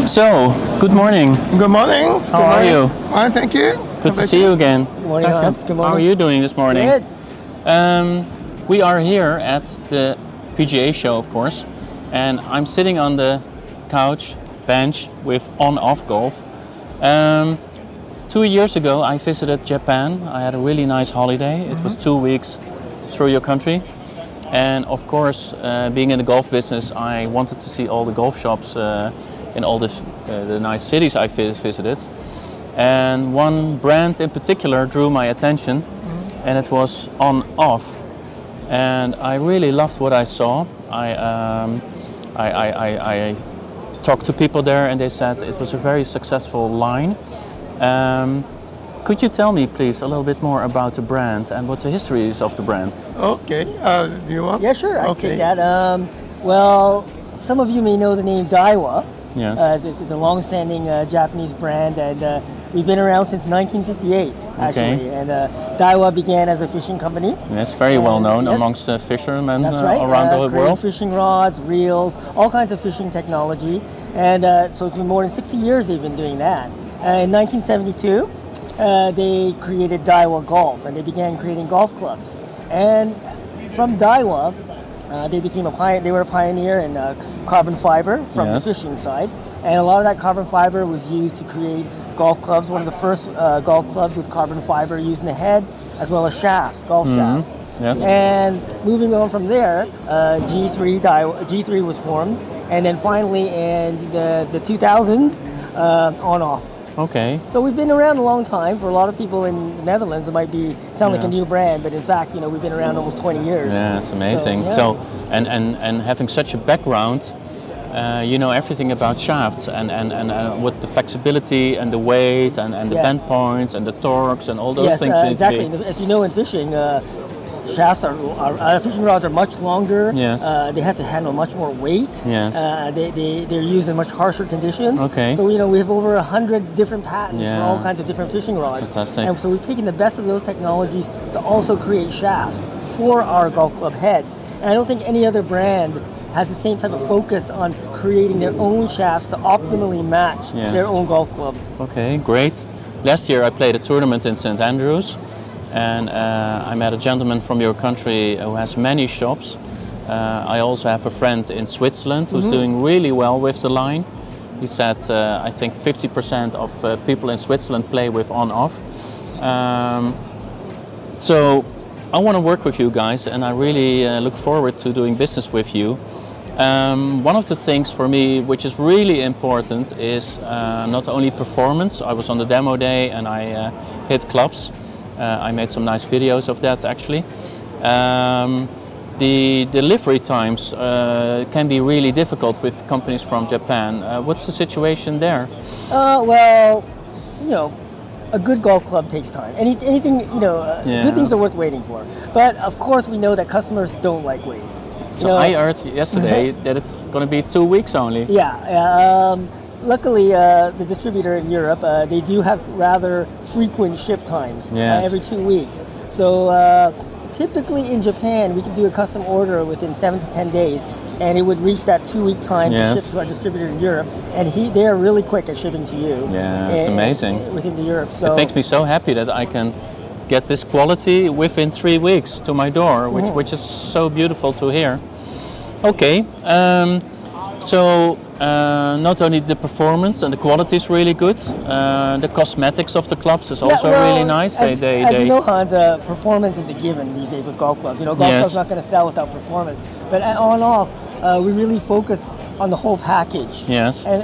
So, good morning. Good morning. How are you? Fine, thank you. Good to see you again. Good morning, Hans. Good morning. How are you doing this morning? Good. We are here at the PGA show, of course, and I'm sitting on the couch bench with on-off golf. 2 years ago, I visited Japan. I had a really nice holiday. It was 2 weeks through your country. And of course, being in the golf business, I wanted to see all the golf shops in all the nice cities I visited. And one brand in particular drew my attention, and it was On-Off. And I really loved what I saw. I talked to people there, and they said it was a very successful line. Could you tell me, please, a little bit more about the brand and what the history is of the brand? Okay. Do you want? Yeah, sure. I Okay. take that. Well, some of you may know the name Daiwa. Yes. It's a long-standing Japanese brand, and we've been around since 1958, actually. Okay. And Daiwa began as a fishing company. Yes, very well known yes. amongst fishermen That's right. around the Creating world. fishing rods, reels, all kinds of fishing technology. And so it's been more than 60 years they've been doing that. In 1972, they created Daiwa Golf, and they began creating golf clubs. And from Daiwa, they were a pioneer in carbon fiber from Yes. the fishing side, and a lot of that carbon fiber was used to create golf clubs. One of the first golf clubs with carbon fiber using the head as well as shafts, golf shafts. Yes. And moving on from there, G3 was formed, and then finally in the 2000s, On-Off. Okay. So we've been around a long time. For a lot of people in the Netherlands, it might sound like a new brand, but in fact, we've been around almost 20 years. Yeah, it's amazing. So, yeah. So and having such a background, you know everything about shafts and with the flexibility and the weight and the Yes. bend points and the torques and all those Yes, things. need to exactly. be- As you know, in fishing, shafts fishing rods are much longer. Yes. They have to handle much more weight. Yes. They're used in much harsher conditions. Okay. So we have over 100 different patents for Yeah. all kinds of different fishing rods. Fantastic. And so we've taken the best of those technologies to also create shafts for our golf club heads. And I don't think any other brand has the same type of focus on creating their own shafts to optimally match Yes. their own golf clubs. Okay, great. Last year I played a tournament in St. Andrews, and I met a gentleman from your country who has many shops. I also have a friend in Switzerland who's doing really well with the line. He said I think 50% of people in Switzerland play with On-Off. So I want to work with you guys, and I really look forward to doing business with you. One of the things for me which is really important is not only performance. I was on the demo day and I hit clubs. I made some nice videos of that actually. The delivery times can be really difficult with companies from Japan. What's the situation there? Well, a good golf club takes time. Anything, good things are worth waiting for. But of course, we know that customers don't like waiting. So I heard yesterday that it's going to be 2 weeks only. Yeah. Luckily, the distributor in Europe, they do have rather frequent ship times, Yes. every 2 weeks. So typically in Japan, we can do a custom order within 7 to 10 days, and it would reach that 2-week time to Yes. ship to our distributor in Europe. And they are really quick at shipping to you. Yeah, it's amazing. Within the Europe. So It makes me so happy that I can get this quality within 3 weeks to my door, which is so beautiful to hear. Okay, so not only the performance and the quality is really good, the cosmetics of the clubs is also really nice. As you know, Hans, performance is a given these days with golf clubs. Golf clubs not going to sell without performance. But at On-Off, we really focus on the whole package. Yes. And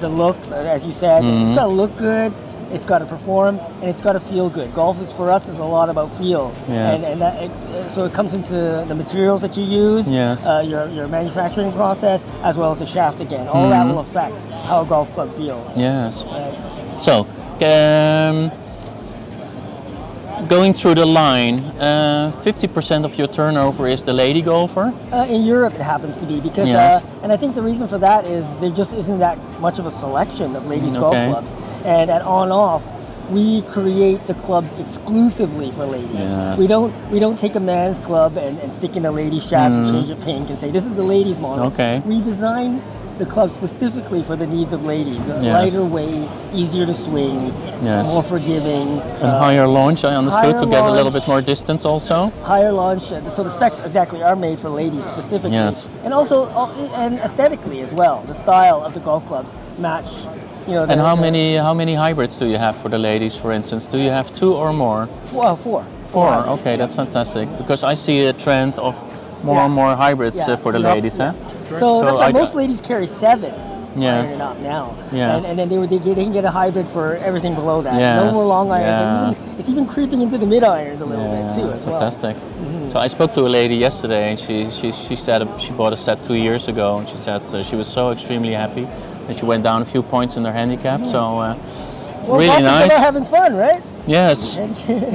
the looks, as you said, it's got to look good, it's got to perform, and it's got to feel good. Golf for us is a lot about feel. Yes. So it comes into the materials that you use, Yes. your manufacturing process, as well as the shaft again. All that will affect how a golf club feels. Yes. Right? So, going through the line, 50% of your turnover is the lady golfer. In Europe, it happens to be because, Yes. and I think the reason for that is there just isn't that much of a selection of ladies' golf Okay. clubs. And at On-Off, we create the clubs exclusively for ladies. Yes. We don't take a man's club and stick in a lady's shaft and change the pink and say this is a ladies' model. Okay. We design the club specifically for the needs of ladies. Yes. Lighter weight, easier to swing, Yes. more forgiving. And higher launch, I understood, higher to get a little launch. bit more distance also. Higher launch, so the specs exactly are made for ladies specifically. Yes. And also, and aesthetically as well, the style of the golf clubs match. And how many hybrids do you have for the ladies, for instance? Do you have 2 or more? Well, four. Four. hybrids, Okay, yeah. that's fantastic. Because I see a trend of more Yeah. and more hybrids Yeah. for the Yep. ladies. Yeah. Huh? So that's why I- most ladies carry 7 Yes. iron and up now. Yeah. And then they can get a hybrid for everything below that. No Yes. more long irons. Yeah. And it's even creeping into the mid irons a little bit too as well. Fantastic. So I spoke to a lady yesterday, and she said she bought a set 2 years ago, and she said she was so extremely happy that she went down a few points in her handicap. So Well, really golf is nice. about having fun, right? Yes.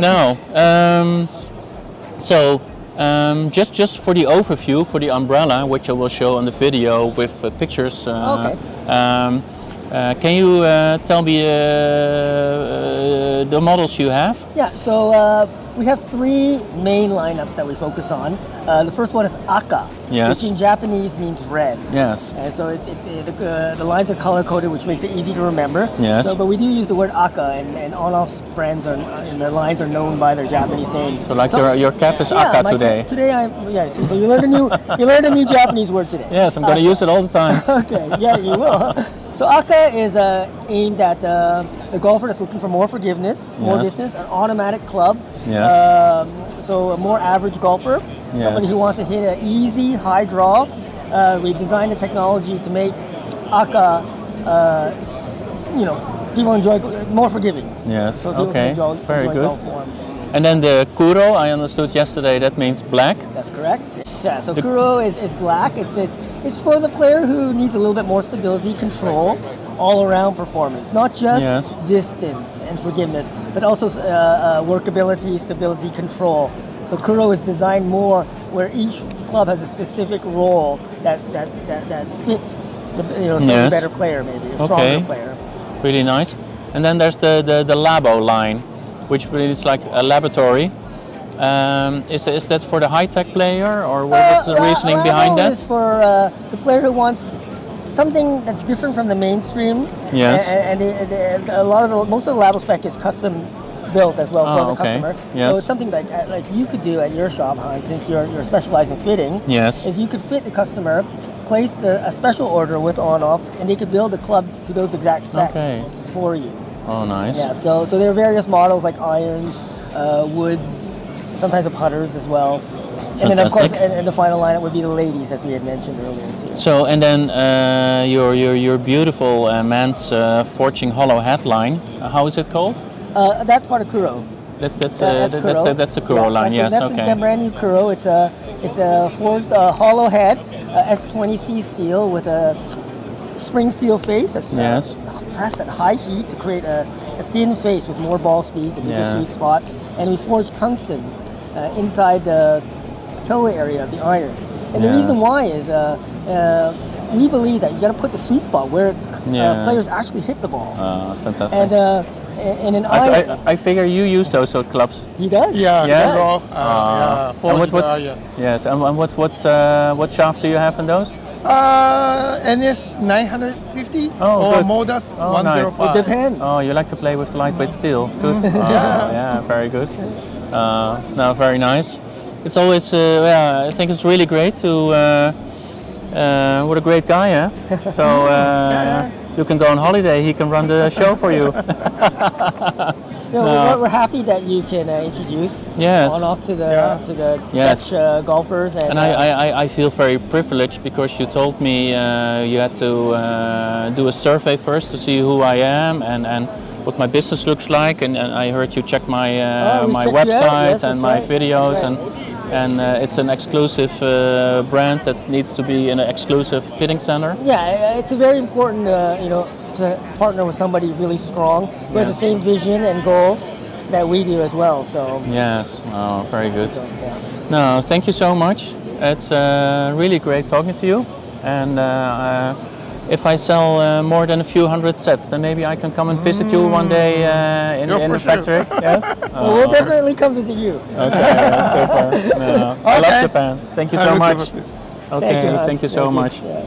No. So just for the overview, for the umbrella, which I will show on the video with pictures. Okay. Can you tell me the models you have? Yeah, so we have 3 main lineups that we focus on. The first one is Aka, Yes. which in Japanese means red. Yes. And so the lines are color coded, which makes it easy to remember. Yes. So, but we do use the word Aka, and on-off brands and the lines are known by their Japanese names. So like your cap is Yeah, Aka my today. Today so you learned a new Japanese word today. Yes, I'm going to use it all the time. Okay, yeah, you will. So Aka is aimed at the golfer that's looking for more forgiveness, more Yes. distance, an automatic club. Yes. So a more average golfer, somebody Yes. who wants to hit an easy, high draw. We designed the technology to make Aka, people enjoy more forgiving. Yes. So people Okay. can Very enjoy good. golf more. And then the Kuro, I understood yesterday, that means black. That's correct. Yeah, so Kuro is black. It's for the player who needs a little bit more stability, control, all-around performance. Not just Yes. distance and forgiveness, but also workability, stability, control. So Kuro is designed more where each club has a specific role that fits the Yes. better player, maybe a Okay. stronger player. Really nice. And then there's the Labo line, which is like a laboratory. Is that for the high-tech player, or what's the reasoning behind that? It's for the player who wants something that's different from the mainstream. Yes. And most of the Labo spec is custom built as well for the okay. customer. Yes. So it's something like you could do at your shop, Hans, since you're specialized in fitting. Yes. Is you could fit the customer, place a special order with on-off, and they could build a club to those exact specs Okay. for you. Oh, nice. Yeah. So there are various models like irons, woods, sometimes the putters as well. And then of course, Fantastic. and the final lineup would be the ladies, as we had mentioned earlier too. So, and then your beautiful men's forging hollow headline. How is it called? That's part of Kuro. That's Kuro. that's the Kuro line. Yes. That's Okay. the brand new Kuro. It's a forged hollow head, S20C steel with a spring steel face. That's Yes. pressed at high heat to create a thin face with more ball speeds, a bigger Yeah. sweet spot. And we forged tungsten inside the toe area of the iron. And the Yes. reason why is we believe that you got to put the sweet spot where Yeah. players actually hit the ball. Fantastic. And in an iron, I figure you use those clubs. he does. Yeah, Yes? that's all. And yes, and what shaft do you have in those? NS 950 Oh, or good. Modus Oh, nice. 105. It depends. Oh, you like to play with the lightweight steel. Good. Yeah, very good. No, very nice. It's always, I think it's really great to, what a great guy, eh? So you can go on holiday, he can run the show for you. We're happy that you can introduce Yes. on off to the Yes. Dutch golfers, And I feel very privileged because you told me you had to do a survey first to see who I am and what my business looks like, and I heard you check my we my checked you out. website Yes, and that's my right. videos, That's and it's an exclusive brand that needs to be in an exclusive fitting center. Yeah, it's a very important, to partner with somebody really strong who has the same vision and goals that we do as well. So Yes, oh, very good. yeah. No, thank you so much. It's really great talking to you, and if I sell more than a few hundred sets, then maybe I can come and visit you one day in Yeah, the for sure. factory. Yes. Well, we'll definitely come visit you. Okay, super. No, I love Okay. Japan. Thank you I so look much. forward to it. Okay, Hans. thank you so much. Yeah.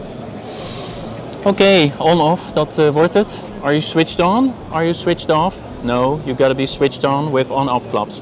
Oké, on-off, dat wordt het. Are you switched on? Are you switched off? No, you gotta be switched on with on-off clubs.